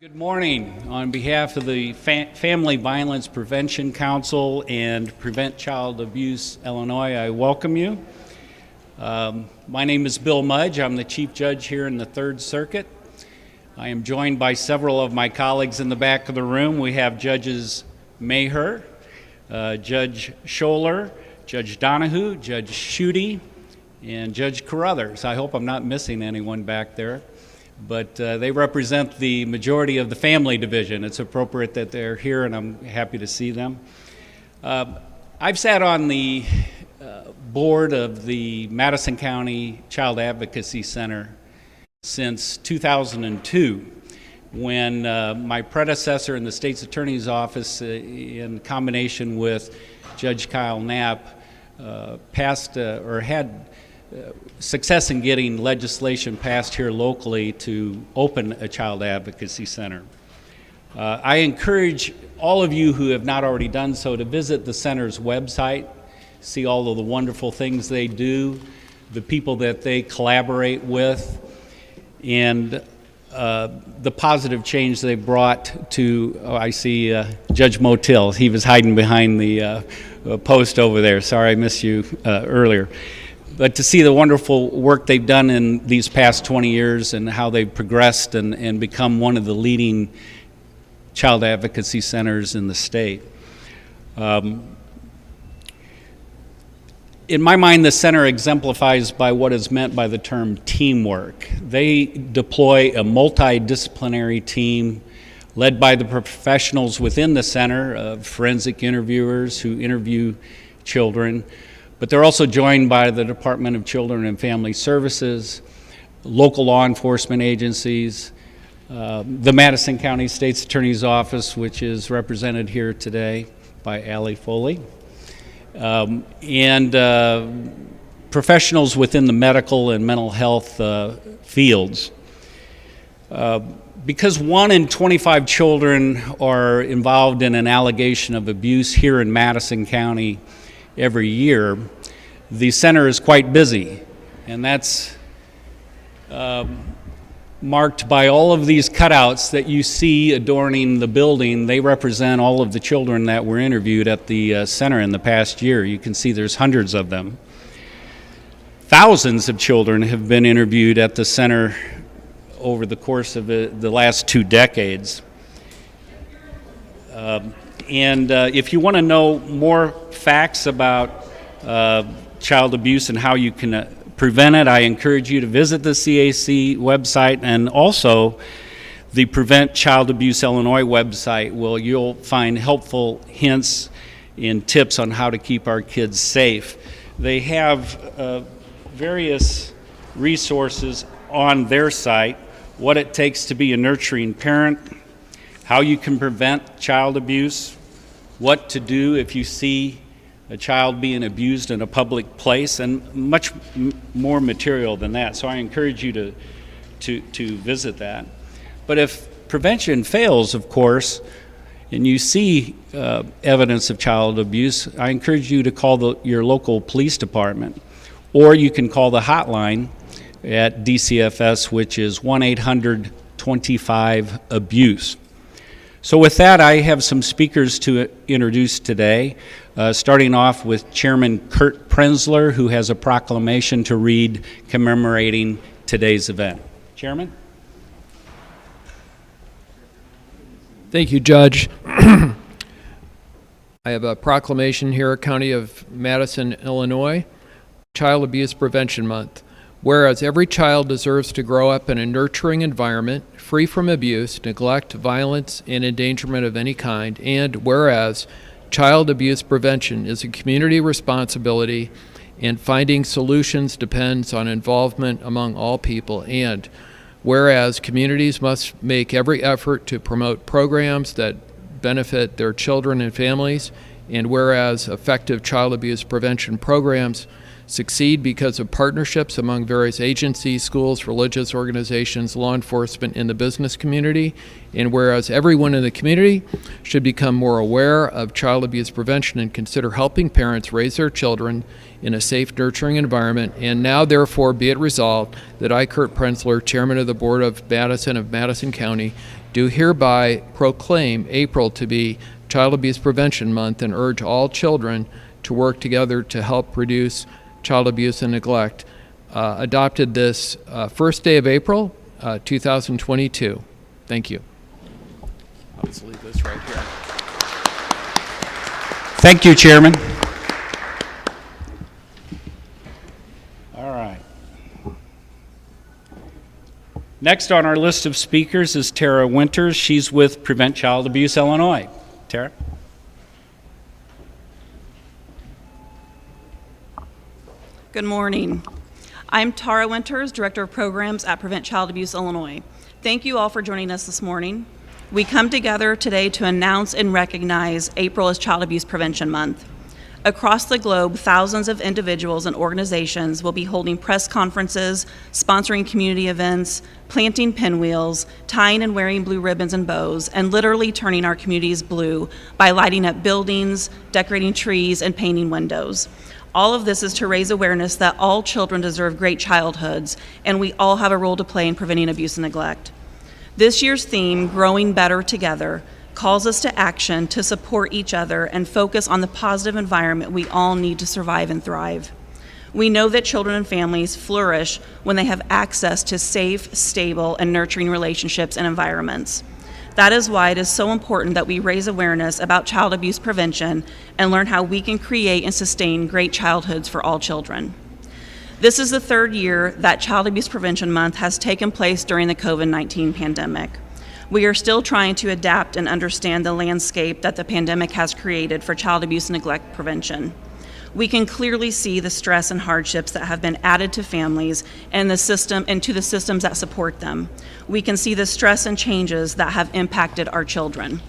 Good morning. On behalf of the Family Violence Prevention Council and Prevent Child Abuse Illinois, I welcome you. My name is Bill Mudge. I'm the Chief Judge here in the Third Circuit. I am joined by several of my colleagues in the back of the room. We have Judges Maher, Judge Scholler, Judge Donahue, Judge Schutte, and Judge Carruthers. I hope I'm not missing anyone back there. But they represent the majority of the family division. It's appropriate that they're here, and I'm happy to see them. I've sat on the board of the Madison County Child Advocacy Center since 2002, when my predecessor in the state's attorney's office, in combination with Judge Kyle Knapp, had success in getting legislation passed here locally to open a child advocacy center. I encourage all of you who have not already done so to visit the center's website, see all of the wonderful things they do, the people that they collaborate with, and the positive change they brought to, I see Judge Motil. He was hiding behind the post over there. Sorry I missed you earlier. But to see the wonderful work they've done in these past 20 years and how they've progressed and become one of the leading child advocacy centers in the state. In my mind, the center exemplifies by what is meant by the term teamwork. They deploy a multidisciplinary team led by the professionals within the center, forensic interviewers who interview children, but they're also joined by the Department of Children and Family Services, local law enforcement agencies, the Madison County State's Attorney's Office, which is represented here today by Allie Foley, and professionals within the medical and mental health fields. Because 1 in 25 children are involved in an allegation of abuse here in Madison County every year, the center is quite busy, and that's marked by all of these cutouts that you see adorning the building. They represent all of the children that were interviewed at the center in the past year. You can see there's hundreds of them. Thousands of children have been interviewed at the center over the course of the last 2 decades. If you want to know more facts about child abuse and how you can prevent it, I encourage you to visit the CAC website and also the Prevent Child Abuse Illinois website, where you'll find helpful hints and tips on how to keep our kids safe. They have various resources on their site: what it takes to be a nurturing parent, how you can prevent child abuse, what to do if you see a child being abused in a public place, and much more material than that. So I encourage you to visit that. But if prevention fails, of course, and you see evidence of child abuse, I encourage you to call your local police department, or you can call the hotline at DCFS, which is 1-800-25-ABUSE. So with that, I have some speakers to introduce today, starting off with Chairman Kurt Prenzler, who has a proclamation to read commemorating today's event. Chairman? Thank you, Judge. I have a proclamation here, County of Madison, Illinois, Child Abuse Prevention Month. Whereas every child deserves to grow up in a nurturing environment, free from abuse, neglect, violence, and endangerment of any kind, and whereas child abuse prevention is a community responsibility and finding solutions depends on involvement among all people, and whereas communities must make every effort to promote programs that benefit their children and families, and whereas effective child abuse prevention programs succeed because of partnerships among various agencies, schools, religious organizations, law enforcement, and the business community. And whereas everyone in the community should become more aware of child abuse prevention and consider helping parents raise their children in a safe, nurturing environment. And now, therefore, be it resolved that I, Kurt Prenzler, Chairman of the Board of Madison County, do hereby proclaim April to be Child Abuse Prevention Month and urge all children to work together to help reduce child abuse and neglect. Adopted this first day of April, 2022. Thank you. I'll just leave this right here. Thank you, Chairman. All right. Next on our list of speakers is Tara Winters. She's with Prevent Child Abuse Illinois. Tara? Good morning. I'm Tara Winters, Director of Programs at Prevent Child Abuse Illinois. Thank you all for joining us this morning. We come together today to announce and recognize April as Child Abuse Prevention Month. Across the globe, thousands of individuals and organizations will be holding press conferences, sponsoring community events, planting pinwheels, tying and wearing blue ribbons and bows, and literally turning our communities blue by lighting up buildings, decorating trees, and painting windows. All of this is to raise awareness that all children deserve great childhoods, and we all have a role to play in preventing abuse and neglect. This year's theme, Growing Better Together, calls us to action to support each other and focus on the positive environment we all need to survive and thrive. We know that children and families flourish when they have access to safe, stable, and nurturing relationships and environments. That is why it is so important that we raise awareness about child abuse prevention and learn how we can create and sustain great childhoods for all children. This is the third year that Child Abuse Prevention Month has taken place during the COVID-19 pandemic. We are still trying to adapt and understand the landscape that the pandemic has created for child abuse and neglect prevention. We can clearly see the stress and hardships that have been added to families and to the systems that support them. We can see the stress and changes that have impacted our children.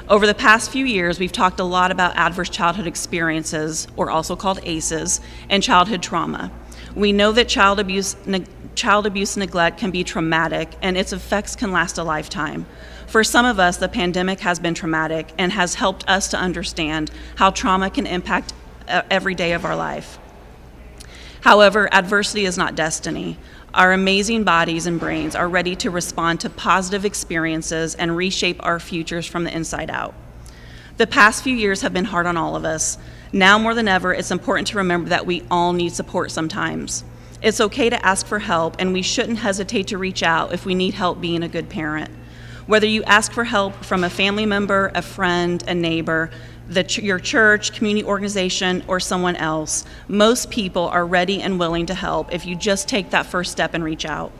Over the past few years, we've talked a lot about adverse childhood experiences, or also called ACEs, and childhood trauma. We know that child abuse and neglect can be traumatic, and its effects can last a lifetime. For some of us, the pandemic has been traumatic and has helped us to understand how trauma can impact every day of our life. However, adversity is not destiny. Our amazing bodies and brains are ready to respond to positive experiences and reshape our futures from the inside out. The past few years have been hard on all of us. Now more than ever, it's important to remember that we all need support sometimes. It's okay to ask for help, and we shouldn't hesitate to reach out if we need help being a good parent. Whether you ask for help from a family member, a friend, a neighbor, your church, community organization, or someone else, most people are ready and willing to help if you just take that first step and reach out.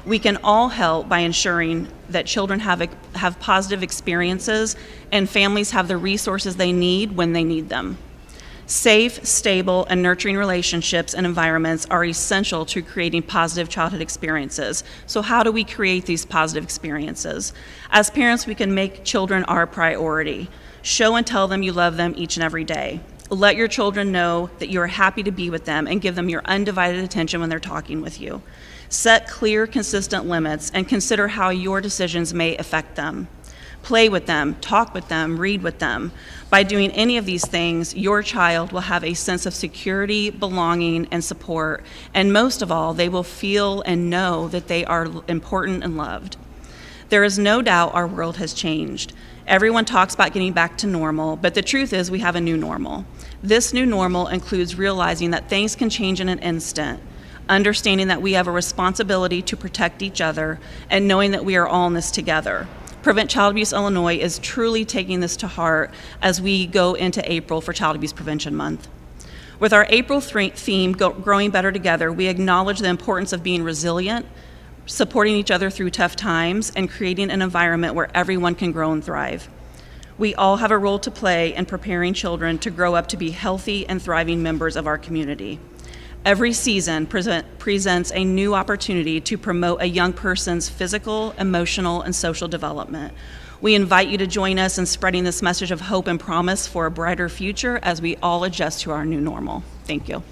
We can all help by ensuring that children have positive experiences and families have the resources they need when they need them. Safe, stable, and nurturing relationships and environments are essential to creating positive childhood experiences. So how do we create these positive experiences? As parents, we can make children our priority. Show and tell them you love them each and every day. Let your children know that you are happy to be with them and give them your undivided attention when they're talking with you. Set clear, consistent limits and consider how your decisions may affect them. Play with them, talk with them, read with them. By doing any of these things, your child will have a sense of security, belonging, and support. And most of all, they will feel and know that they are important and loved. There is no doubt our world has changed. Everyone talks about getting back to normal, but the truth is we have a new normal. This new normal includes realizing that things can change in an instant, understanding that we have a responsibility to protect each other, and knowing that we are all in this together. Prevent Child Abuse Illinois is truly taking this to heart as we go into April for Child Abuse Prevention Month. With our April theme, Growing Better Together, we acknowledge the importance of being resilient, supporting each other through tough times, and creating an environment where everyone can grow and thrive. We all have a role to play in preparing children to grow up to be healthy and thriving members of our community. Every season presents a new opportunity to promote a young person's physical, emotional, and social development. We invite you to join us in spreading this message of hope and promise for a brighter future as we all adjust to our new normal. Thank you.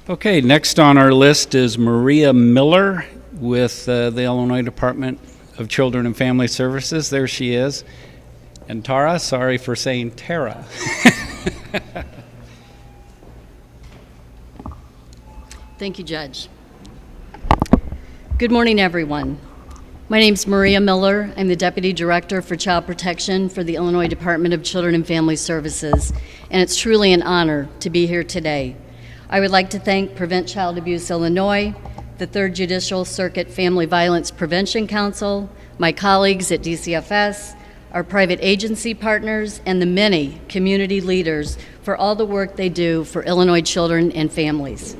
Okay, next on our list is Maria Miller with the Illinois Department of Children and Family Services. There she is. And Tara, sorry for saying Tara. Thank you, Judge. Good morning, everyone. My name is Maria Miller. I'm the Deputy Director for Child Protection for the Illinois Department of Children and Family Services, and it's truly an honor to be here today. I would like to thank Prevent Child Abuse Illinois, the 3rd Judicial Circuit Family Violence Prevention Council, my colleagues at DCFS, our private agency partners, and the many community leaders for all the work they do for Illinois children and families.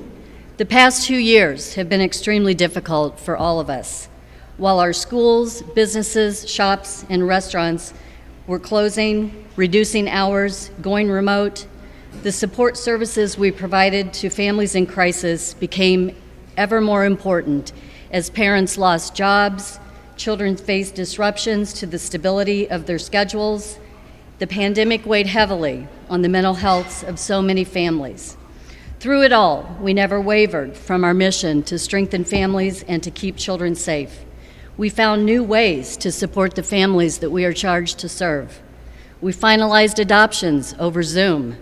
The past 2 years have been extremely difficult for all of us. While our schools, businesses, shops, and restaurants were closing, reducing hours, going remote, the support services we provided to families in crisis became ever more important as parents lost jobs, children faced disruptions to the stability of their schedules. The pandemic weighed heavily on the mental health of so many families. Through it all, we never wavered from our mission to strengthen families and to keep children safe. We found new ways to support the families that we are charged to serve. We finalized adoptions over Zoom.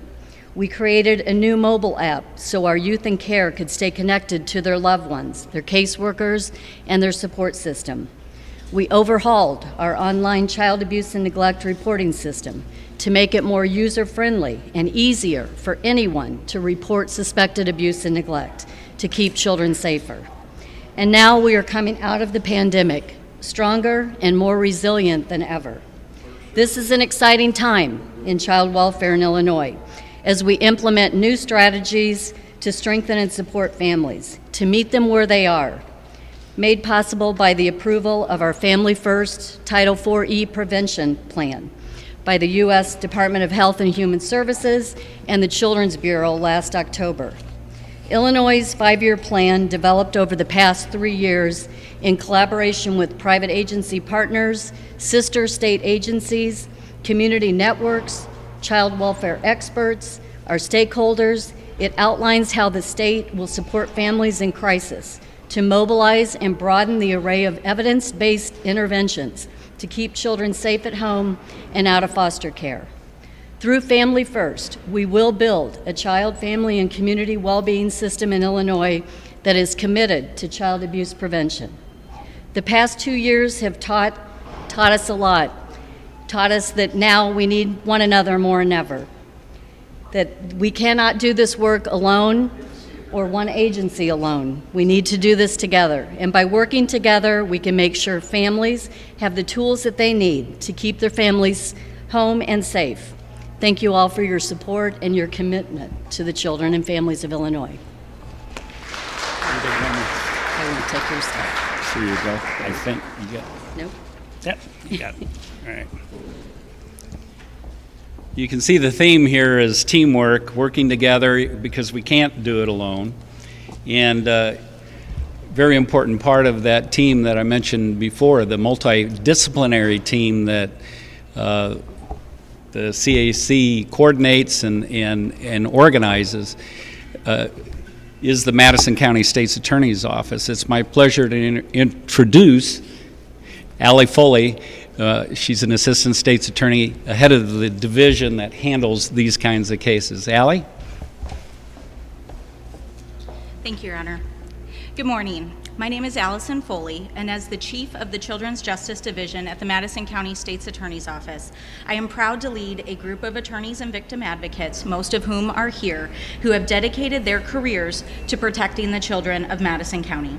We created a new mobile app so our youth in care could stay connected to their loved ones, their caseworkers, and their support system. We overhauled our online child abuse and neglect reporting system to make it more user-friendly and easier for anyone to report suspected abuse and neglect to keep children safer. And now we are coming out of the pandemic stronger and more resilient than ever. This is an exciting time in child welfare in Illinois as we implement new strategies to strengthen and support families, to meet them where they are, made possible by the approval of our Family First Title IV-E Prevention Plan by the U.S. Department of Health and Human Services and the Children's Bureau last October. Illinois' 5-year plan, developed over the past 3 years in collaboration with private agency partners, sister state agencies, community networks, child welfare experts, our stakeholders, it outlines how the state will support families in crisis to mobilize and broaden the array of evidence-based interventions to keep children safe at home and out of foster care. Through Family First, we will build a child, family, and community well-being system in Illinois that is committed to child abuse prevention. The past 2 years have taught us a lot, taught us that now we need one another more than ever, that we cannot do this work alone or one agency alone. We need to do this together. And by working together, we can make sure families have the tools that they need to keep their families home and safe. Thank you all for your support and your commitment to the children and families of Illinois. I want to take your stuff. Here you go. I think you got. Nope. Yep, you got it. All right. You can see the theme here is teamwork, working together because we can't do it alone. And very important part of that team that I mentioned before, the multidisciplinary team that the CAC coordinates and organizes, is the Madison County State's Attorney's Office. It's my pleasure to introduce Allie Foley. She's an assistant state's attorney, head of the division that handles these kinds of cases. Allie? Thank you, Your Honor. Good morning. My name is Allison Foley, and as the Chief of the Children's Justice Division at the Madison County State's Attorney's Office, I am proud to lead a group of attorneys and victim advocates, most of whom are here, who have dedicated their careers to protecting the children of Madison County.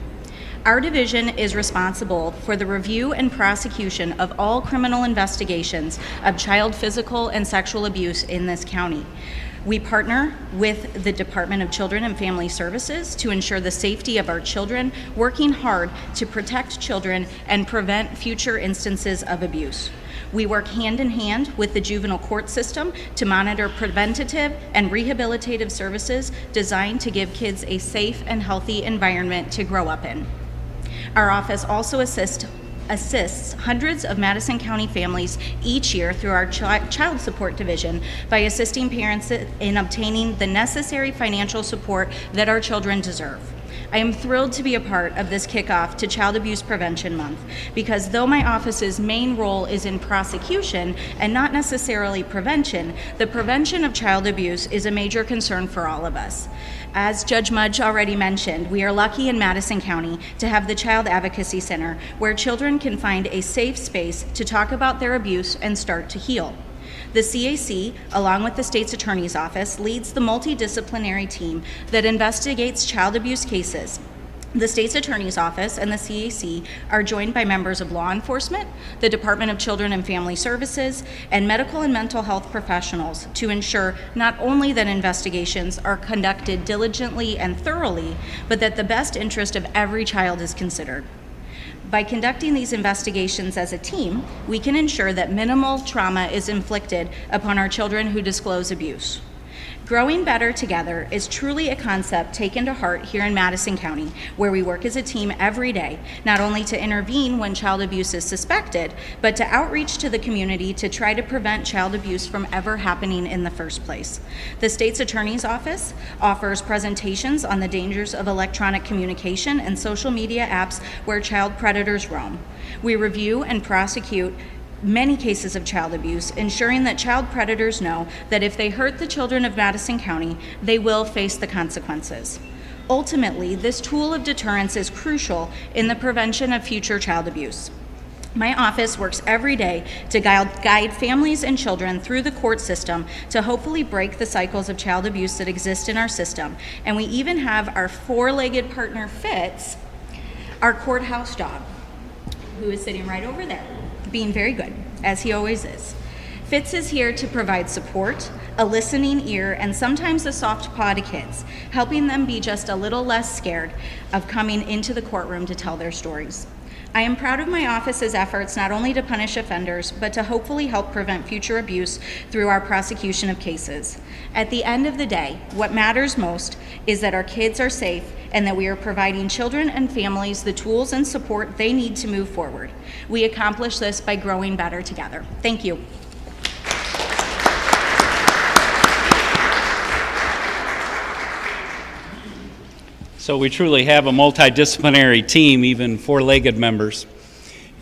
Our division is responsible for the review and prosecution of all criminal investigations of child physical and sexual abuse in this county. We partner with the Department of Children and Family Services to ensure the safety of our children, working hard to protect children and prevent future instances of abuse. We work hand in hand with the juvenile court system to monitor preventative and rehabilitative services designed to give kids a safe and healthy environment to grow up in. Our office also assists hundreds of Madison County families each year through our child support division by assisting parents in obtaining the necessary financial support that our children deserve. I am thrilled to be a part of this kickoff to Child Abuse Prevention Month because though my office's main role is in prosecution and not necessarily prevention, the prevention of child abuse is a major concern for all of us. As Judge Mudge already mentioned, we are lucky in Madison County to have the Child Advocacy Center, where children can find a safe space to talk about their abuse and start to heal. The CAC, along with the State's Attorney's Office, leads the multidisciplinary team that investigates child abuse cases. The State's Attorney's Office and the CAC are joined by members of law enforcement, the Department of Children and Family Services, and medical and mental health professionals to ensure not only that investigations are conducted diligently and thoroughly, but that the best interest of every child is considered. By conducting these investigations as a team, we can ensure that minimal trauma is inflicted upon our children who disclose abuse. Growing better together is truly a concept taken to heart here in Madison County, where we work as a team every day, not only to intervene when child abuse is suspected, but to outreach to the community to try to prevent child abuse from ever happening in the first place. The State's Attorney's Office offers presentations on the dangers of electronic communication and social media apps where child predators roam. We review and prosecute many cases of child abuse, ensuring that child predators know that if they hurt the children of Madison County, they will face the consequences. Ultimately, this tool of deterrence is crucial in the prevention of future child abuse. My office works every day to guide families and children through the court system to hopefully break the cycles of child abuse that exist in our system. And we even have our four-legged partner, Fitz, our courthouse dog, who is sitting right over there, being very good, as he always is. Fitz is here to provide support, a listening ear, and sometimes a soft paw to kids, helping them be just a little less scared of coming into the courtroom to tell their stories. I am proud of my office's efforts not only to punish offenders, but to hopefully help prevent future abuse through our prosecution of cases. At the end of the day, what matters most is that our kids are safe and that we are providing children and families the tools and support they need to move forward. We accomplish this by growing better together. Thank you. So we truly have a multidisciplinary team, even four-legged members.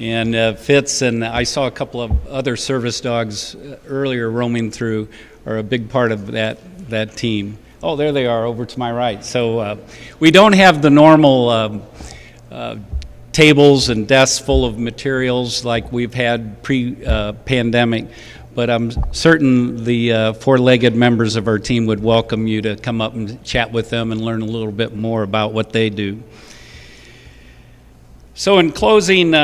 And Fitz and I saw a couple of other service dogs earlier roaming through are a big part of that team. Oh, there they are over to my right. So we don't have the normal tables and desks full of materials like we've had pre-pandemic, but I'm certain the four-legged members of our team would welcome you to come up and chat with them and learn a little bit more about what they do. So in closing,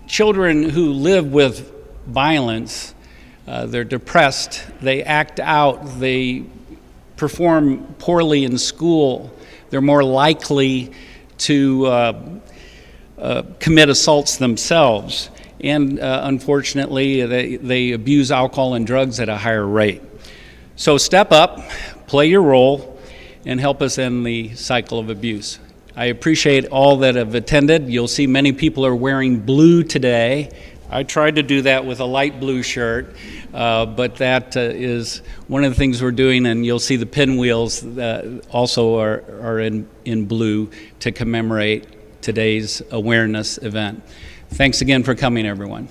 children who live with violence, they're depressed, they act out, they perform poorly in school, they're more likely to commit assaults themselves. And unfortunately, they abuse alcohol and drugs at a higher rate. So step up, play your role, and help us end the cycle of abuse. I appreciate all that have attended. You'll see many people are wearing blue today. I tried to do that with a light blue shirt, but that is one of the things we're doing, and you'll see the pinwheels also are in blue to commemorate today's awareness event. Thanks again for coming, everyone.